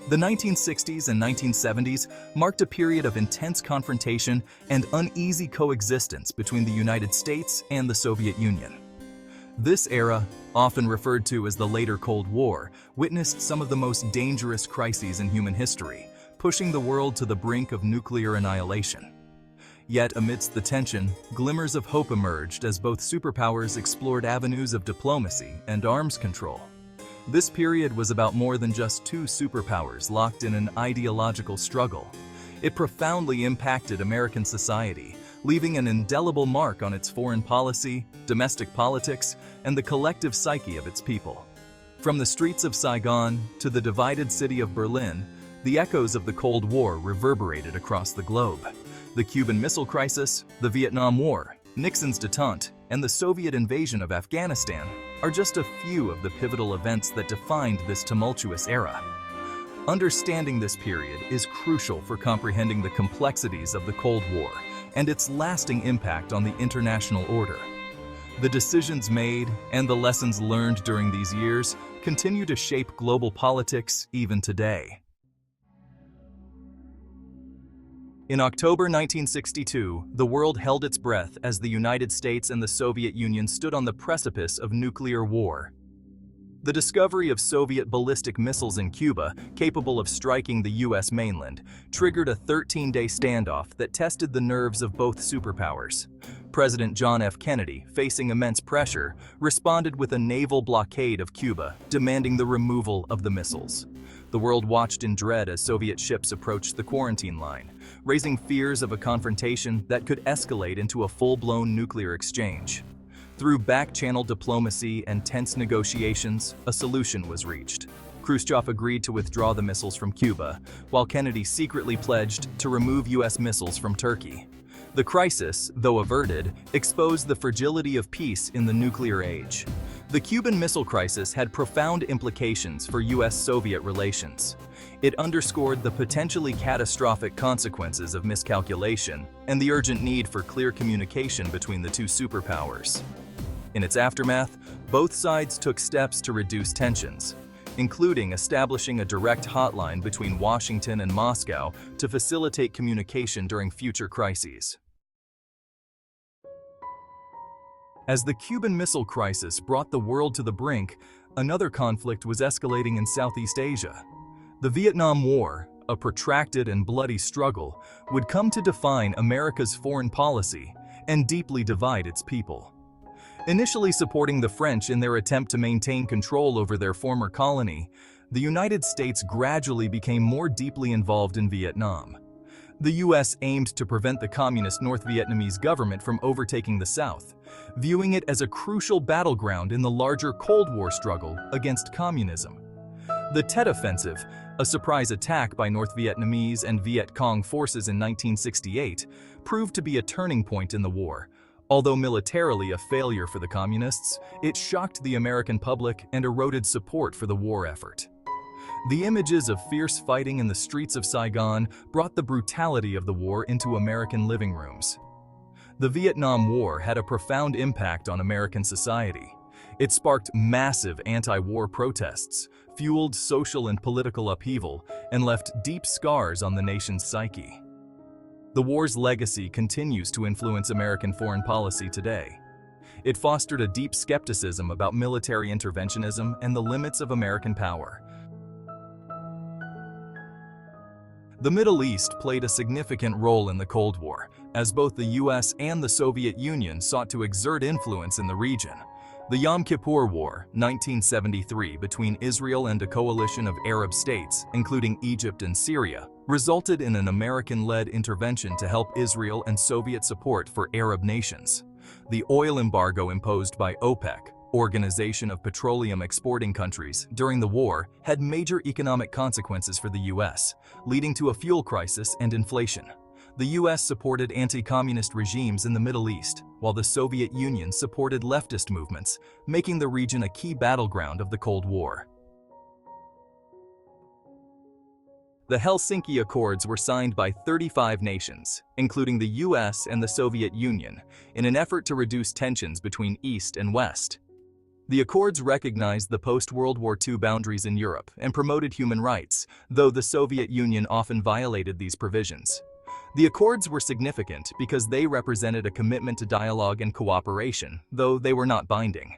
The 1960s and 1970s marked a period of intense confrontation and uneasy coexistence between the United States and the Soviet Union. This era, often referred to as the later Cold War, witnessed some of the most dangerous crises in human history, pushing the world to the brink of nuclear annihilation. Yet amidst the tension, glimmers of hope emerged as both superpowers explored avenues of diplomacy and arms control. This period was about more than just two superpowers locked in an ideological struggle. It profoundly impacted American society, leaving an indelible mark on its foreign policy, domestic politics, and the collective psyche of its people. From the streets of Saigon to the divided city of Berlin, the echoes of the Cold War reverberated across the globe. The Cuban Missile Crisis, the Vietnam War, Nixon's détente, and the Soviet invasion of Afghanistan are just a few of the pivotal events that defined this tumultuous era. Understanding this period is crucial for comprehending the complexities of the Cold War and its lasting impact on the international order. The decisions made and the lessons learned during these years continue to shape global politics even today. In October 1962, the world held its breath as the United States and the Soviet Union stood on the precipice of nuclear war. The discovery of Soviet ballistic missiles in Cuba, capable of striking the U.S. mainland, triggered a 13-day standoff that tested the nerves of both superpowers. President John F. Kennedy, facing immense pressure, responded with a naval blockade of Cuba, demanding the removal of the missiles. The world watched in dread as Soviet ships approached the quarantine line, raising fears of a confrontation that could escalate into a full-blown nuclear exchange. Through back-channel diplomacy and tense negotiations, a solution was reached. Khrushchev agreed to withdraw the missiles from Cuba, while Kennedy secretly pledged to remove U.S. missiles from Turkey. The crisis, though averted, exposed the fragility of peace in the nuclear age. The Cuban Missile Crisis had profound implications for U.S.-Soviet relations. It underscored the potentially catastrophic consequences of miscalculation and the urgent need for clear communication between the two superpowers. In its aftermath, both sides took steps to reduce tensions, including establishing a direct hotline between Washington and Moscow to facilitate communication during future crises. As the Cuban Missile Crisis brought the world to the brink, another conflict was escalating in Southeast Asia. The Vietnam War, a protracted and bloody struggle, would come to define America's foreign policy and deeply divide its people. Initially supporting the French in their attempt to maintain control over their former colony, the United States gradually became more deeply involved in Vietnam. The U.S. aimed to prevent the communist North Vietnamese government from overtaking the South, viewing it as a crucial battleground in the larger Cold War struggle against communism. The Tet Offensive, a surprise attack by North Vietnamese and Viet Cong forces in 1968, proved to be a turning point in the war. Although militarily a failure for the communists, it shocked the American public and eroded support for the war effort. The images of fierce fighting in the streets of Saigon brought the brutality of the war into American living rooms. The Vietnam War had a profound impact on American society. It sparked massive anti-war protests, fueled social and political upheaval, and left deep scars on the nation's psyche. The war's legacy continues to influence American foreign policy today. It fostered a deep skepticism about military interventionism and the limits of American power. The Middle East played a significant role in the Cold War, as both the U.S. and the Soviet Union sought to exert influence in the region. The Yom Kippur War, 1973, between Israel and a coalition of Arab states, including Egypt and Syria, resulted in an American-led intervention to help Israel and Soviet support for Arab nations. The oil embargo imposed by OPEC, Organization of Petroleum Exporting Countries, during the war had major economic consequences for the U.S., leading to a fuel crisis and inflation. The U.S. supported anti-communist regimes in the Middle East, while the Soviet Union supported leftist movements, making the region a key battleground of the Cold War. The Helsinki Accords were signed by 35 nations, including the U.S. and the Soviet Union, in an effort to reduce tensions between East and West. The Accords recognized the post-World War II boundaries in Europe and promoted human rights, though the Soviet Union often violated these provisions. The Accords were significant because they represented a commitment to dialogue and cooperation, though they were not binding.